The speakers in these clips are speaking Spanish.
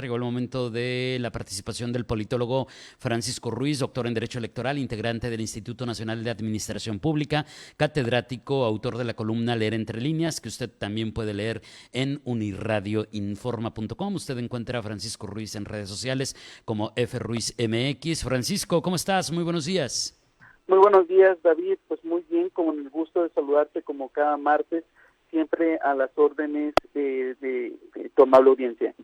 Llegó el momento de la participación del politólogo Francisco Ruiz, doctor en Derecho Electoral, integrante del Instituto Nacional de Administración Pública, catedrático, autor de la columna Leer Entre Líneas, que usted también puede leer en unirradioinforma.com. Usted encuentra a Francisco Ruiz en redes sociales como FRuizMX. Francisco, ¿cómo estás? Muy buenos días. Muy buenos días, David. Pues muy bien, con el gusto de saludarte como cada martes, siempre a las órdenes de tu amable audiencia.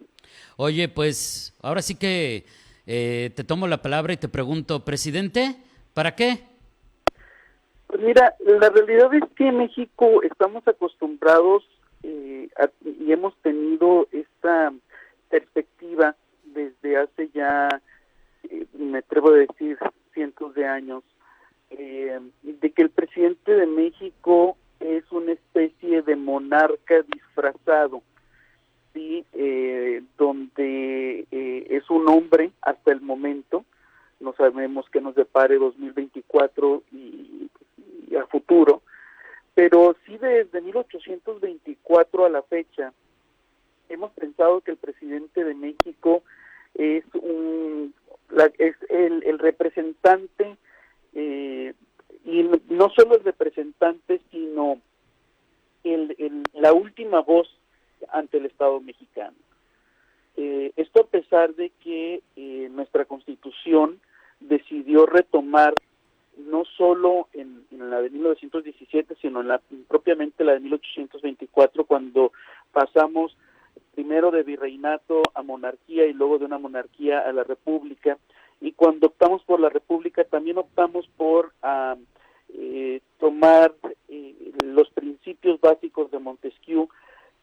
Oye, pues ahora sí que te tomo la palabra y te pregunto, presidente, ¿para qué? Pues mira, la realidad es que en México estamos acostumbrados y hemos tenido esta perspectiva desde hace ya, me atrevo a decir, cientos de años, de que el presidente de México es una especie de monarca disfrazado, ¿sí? Donde es un hombre hasta el momento, no sabemos qué nos depare 2024 y a futuro, pero sí desde 1824 a la fecha hemos pensado que el presidente de México es el representante, y no solo el representante, sino la última voz ante el Estado mexicano. Esto a pesar de que nuestra Constitución decidió retomar no solo en la de 1917, sino propiamente la de 1824, cuando pasamos primero de virreinato a monarquía y luego de una monarquía a la república, y cuando optamos por la república también optamos por tomar los principios básicos de Montesquieu,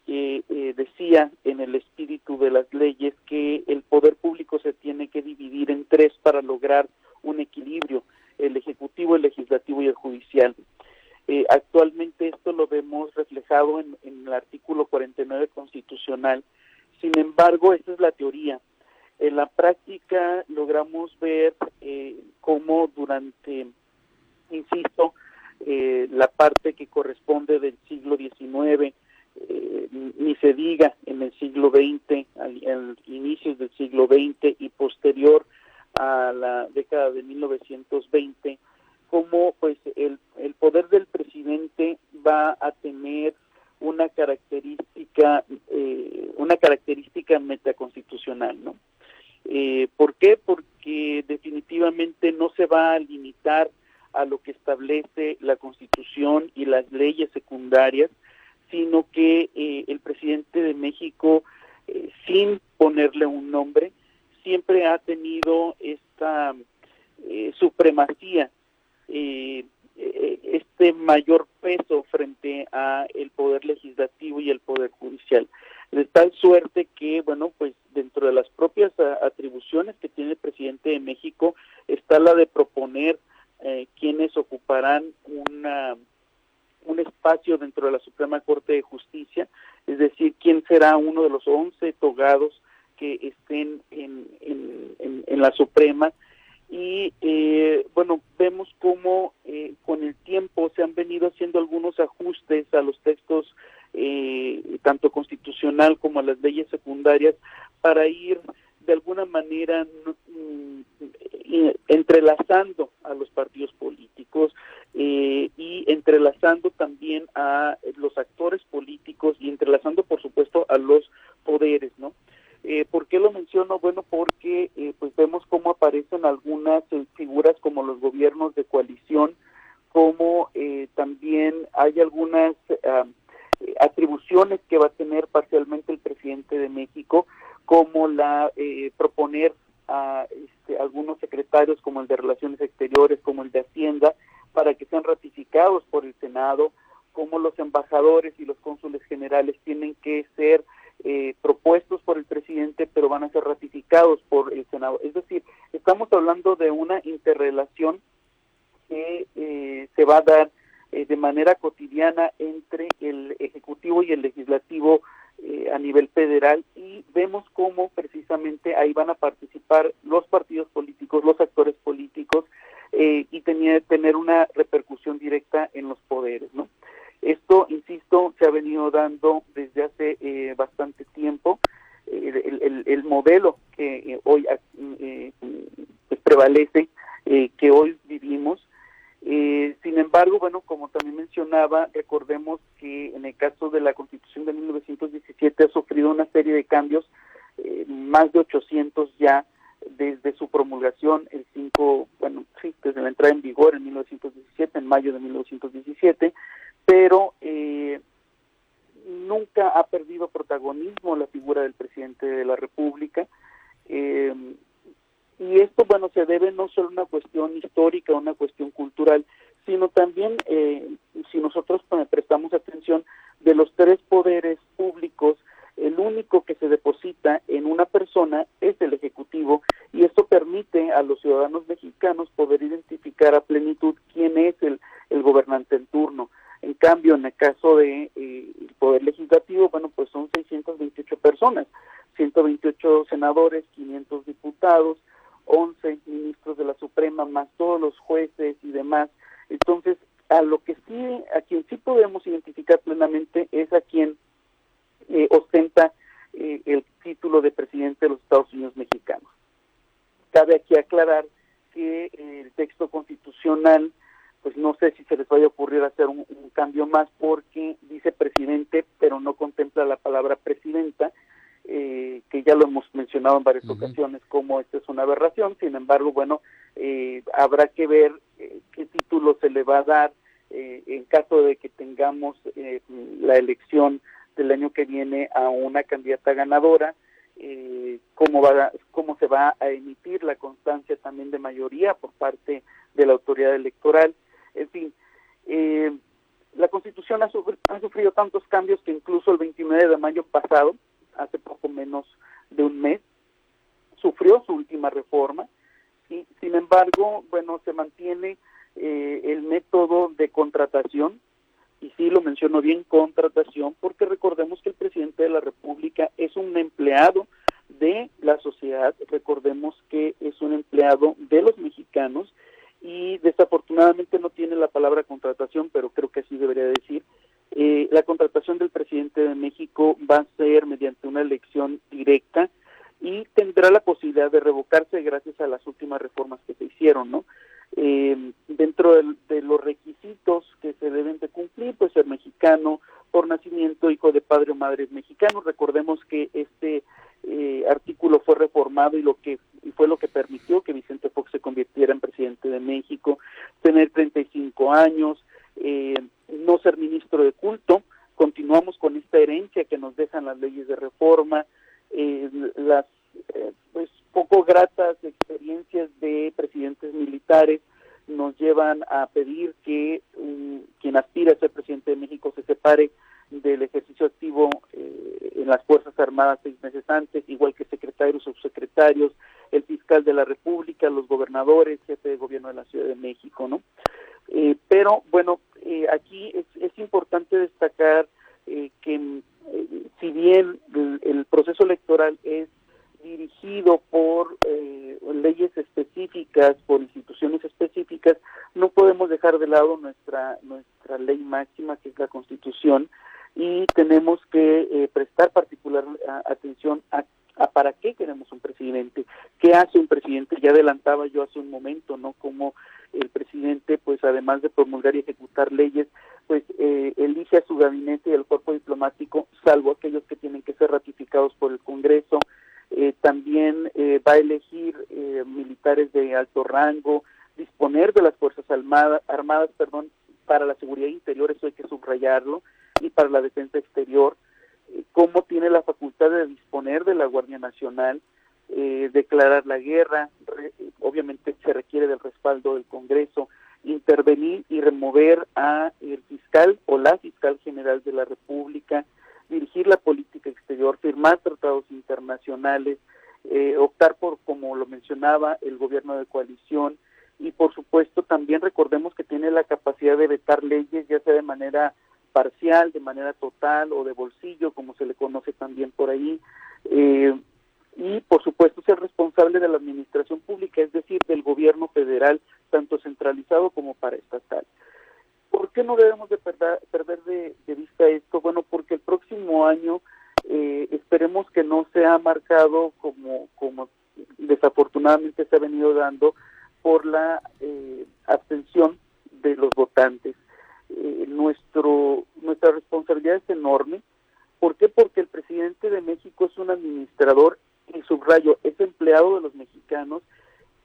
que decía en el espíritu de las leyes que el poder público se tiene que dividir en tres para lograr un equilibrio: el ejecutivo, el legislativo y el judicial. Actualmente esto lo vemos reflejado en el artículo 49 constitucional. Sin embargo, esa es la teoría. En la práctica logramos ver cómo durante, insisto, la parte que corresponde del siglo XIX, ni se diga en el siglo XX, al inicios del siglo XX y posterior a la década de 1920, como pues el poder del presidente va a tener una característica metaconstitucional, ¿no? ¿Por qué? Porque definitivamente no se va a limitar a lo que establece la Constitución y las leyes secundarias, sino que el presidente de México, sin ponerle un nombre, siempre ha tenido esta supremacía, este mayor peso frente a el poder legislativo y el poder judicial, de tal suerte que, bueno, pues dentro de las propias atribuciones que tiene el presidente de México está la de proponer quienes ocuparán un espacio dentro de la Suprema Corte de Justicia, es decir, quién será uno de los 11 togados que estén en la Suprema. Y bueno, vemos cómo con el tiempo se han venido haciendo algunos ajustes a los textos, tanto constitucional como a las leyes secundarias, para ir de alguna manera entrelazando a los partidos políticos y entrelazando también a los actores políticos y entrelazando, por supuesto, a los poderes, ¿no? ¿Por qué lo menciono? Bueno, porque pues vemos cómo aparecen algunas figuras como los gobiernos de coalición, como también hay algunas atribuciones que va a tener parcialmente el presidente de México, como la proponer a algunos secretarios como el de Relaciones Exteriores, como el de Hacienda, para que sean ratificados por el Senado, como los embajadores y los cónsules generales tienen que ser propuestos por el presidente, pero van a ser ratificados por el Senado. Es decir, estamos hablando de una interrelación que se va a dar de manera cotidiana entre el Ejecutivo y el Legislativo a nivel federal, y vemos cómo precisamente ahí van a participar los partidos políticos, los actores políticos, y tener una repercusión directa en los poderes, ¿no? Esto, insisto, se ha venido dando desde hace bastante tiempo. El modelo que hoy pues prevalece, que hoy vivimos. Sin embargo, bueno, como también mencionaba, recordemos que en el caso de la Constitución de 1917 ha sufrido una serie de cambios, más de 800 ya desde su promulgación desde la entrada en vigor en 1917, en mayo de 1917, pero nunca ha perdido protagonismo la figura del presidente de la República. Y esto, bueno, se debe no solo a una cuestión histórica, una cuestión cultural, sino también, si nosotros prestamos atención, de los tres poderes públicos, el único que se deposita en una persona es el Ejecutivo, y esto permite a los ciudadanos mexicanos poder identificar a plenitud quién es el gobernante en turno. En cambio, en el caso de el Poder Legislativo, bueno, pues son 628 personas, 128 senadores, 500 diputados, 11 ministros de la Suprema, más todos los jueces y demás. Entonces, a quien sí podemos identificar plenamente es a quien ostenta el título de presidente de los Estados Unidos mexicanos. Cabe aquí aclarar que el texto constitucional, pues no sé si se les vaya a ocurrir hacer un cambio más, porque dice presidente, pero no contempla la palabra presidenta, que ya lo hemos mencionado en varias ocasiones, como esta es una aberración. Sin embargo, bueno, habrá que ver qué título se le va a dar en caso de que tengamos la elección del año que viene a una candidata ganadora, cómo se va a emitir la constancia también de mayoría por parte de la autoridad electoral. En fin, la Constitución ha sufrido tantos cambios que incluso el 29 de mayo pasado, hace poco menos de un mes, sufrió su última reforma. Y sin embargo, bueno, se mantiene el método de contratación, y sí lo menciono bien, contratación, porque recordemos que el presidente de la República es un empleado de la sociedad, recordemos que es un empleado de los mexicanos, y desafortunadamente no tiene la palabra contratación, pero creo que así debería decir. La contratación del presidente de México va a ser mediante una elección directa y tendrá la posibilidad de revocarse gracias a las últimas reformas que se hicieron, ¿no? Dentro de los requisitos que se deben de cumplir, pues ser mexicano por nacimiento, hijo de padre o madre mexicano. Recordemos que este artículo fue reformado y fue lo que permitió que Vicente Fox se convirtiera en presidente de México. Tener 35 años, no ser ministro de culto. Continuamos con esta herencia que nos dejan las leyes de reforma, las pues poco gratas experiencias de presidentes militares nos llevan a pedir que quien aspira a ser presidente de México se separe del ejercicio activo en las Fuerzas Armadas 6 meses antes, igual que secretarios, subsecretarios, el fiscal de la República, los gobernadores, jefe de gobierno de la Ciudad de México, ¿no? Pero bueno, aquí es importante destacar que si bien el proceso electoral es dirigido por leyes específicas, por instituciones específicas, no podemos dejar de lado nuestra ley máxima, que es la Constitución, y tenemos que prestar particular atención a para qué queremos un presidente, qué hace un presidente. Ya adelantaba yo hace un momento, ¿no?, como el presidente, pues además de promulgar y ejecutar leyes, pues elige a su gabinete y al cuerpo diplomático, salvo aquellos que tienen que ser ratificados por el Congreso. También va a elegir militares de alto rango, disponer de las Fuerzas Armadas, para la seguridad interior, eso hay que subrayarlo, y para la defensa exterior, cómo tiene la facultad de disponer de la Guardia Nacional, declarar la guerra, obviamente se requiere del respaldo del Congreso, intervenir y remover a el fiscal o la fiscal general de la República, dirigir la política exterior, firmar tratados internacionales, optar por, como lo mencionaba, el gobierno de coalición, y por supuesto también recordemos que tiene la capacidad de vetar leyes, ya sea de manera parcial, de manera total o de bolsillo, como se le conoce también por ahí, y por supuesto ser responsable de la administración pública, es decir, del gobierno federal, tanto centralizado como paraestatal. ¿Por qué no debemos de perder de vista esto? Bueno, porque el próximo año Esperemos que no sea marcado como desafortunadamente se ha venido dando por la abstención de los votantes. Nuestra responsabilidad es enorme. ¿Por qué? Porque el presidente de México es un administrador, y subrayo, es empleado de los mexicanos,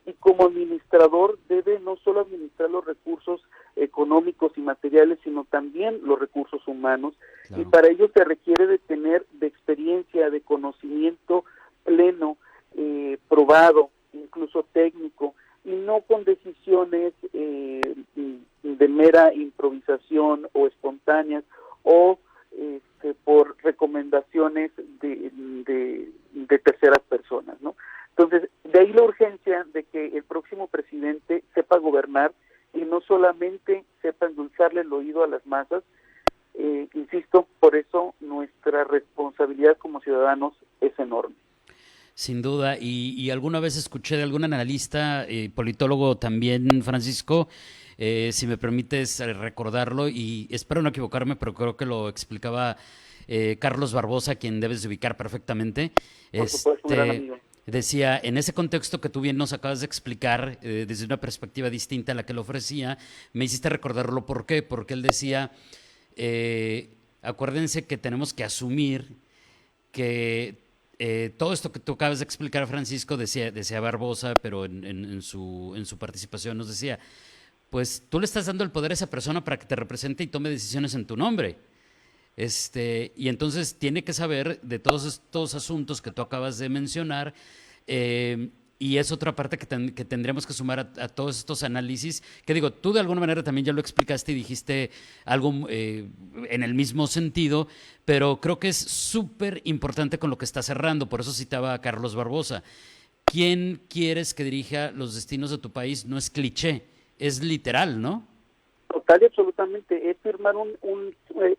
y como administrador debe no solo administrar los recursos económicos y materiales, sino también los recursos humanos, claro. Y para ello se requiere de tener de experiencia, de conocimiento pleno, probado, incluso técnico, y no con decisiones de mera improvisación o espontáneas o por recomendaciones de terceras personas, ¿no? Entonces, de ahí la urgencia de que el próximo presidente sepa gobernar y no solamente sepa endulzarle el oído a las masas. Insisto, por eso nuestra responsabilidad como ciudadanos es enorme. Sin duda, y alguna vez escuché de algún analista, politólogo también, Francisco, si me permites recordarlo, y espero no equivocarme, pero creo que lo explicaba Carlos Barbosa, quien debes de ubicar perfectamente. Por supuesto, un gran amigo. Decía, en ese contexto que tú bien nos acabas de explicar, desde una perspectiva distinta a la que lo ofrecía, me hiciste recordarlo. ¿Por qué? Porque él decía, acuérdense que tenemos que asumir que todo esto que tú acabas de explicar, Francisco, decía Barbosa, pero en su participación nos decía, pues tú le estás dando el poder a esa persona para que te represente y tome decisiones en tu nombre. Y entonces tiene que saber de todos estos asuntos que tú acabas de mencionar, y es otra parte que tendríamos que sumar a todos estos análisis, que digo, tú de alguna manera también ya lo explicaste y dijiste algo en el mismo sentido, pero creo que es súper importante con lo que está cerrando, por eso citaba a Carlos Barbosa. ¿Quién quieres que dirija los destinos de tu país? No es cliché, es literal, ¿no? Total y absolutamente, es firmar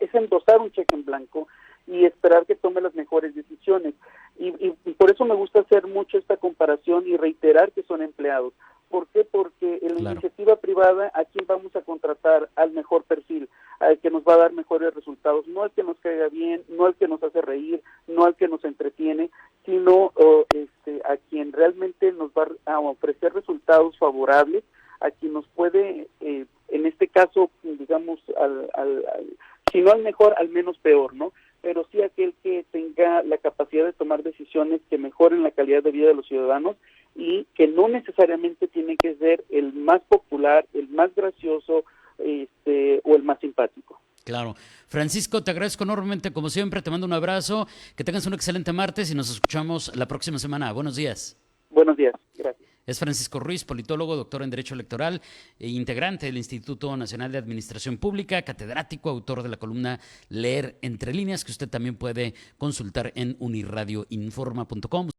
es endosar un cheque en blanco y esperar que tome las mejores decisiones. Y por eso me gusta hacer mucho esta comparación y reiterar que son empleados. ¿Por qué? Porque en la Claro. iniciativa privada, ¿a quién vamos a contratar? Al mejor perfil, al que nos va a dar mejores resultados, no al que nos caiga bien, no al que nos hace reír, no al que nos entretiene, sino a quien realmente nos va a ofrecer resultados favorables, a quien nos puede, en este caso, digamos, si no al mejor, al menos peor, ¿no? Pero sí aquel que tenga la capacidad de tomar decisiones que mejoren la calidad de vida de los ciudadanos y que no necesariamente tiene que ser el más popular, el más gracioso o el más simpático. Claro. Francisco, te agradezco enormemente, como siempre, te mando un abrazo, que tengas un excelente martes y nos escuchamos la próxima semana. Buenos días. Buenos días, gracias. Es Francisco Ruiz, politólogo, doctor en Derecho Electoral e integrante del Instituto Nacional de Administración Pública, catedrático, autor de la columna Leer Entre Líneas, que usted también puede consultar en unirradioinforma.com.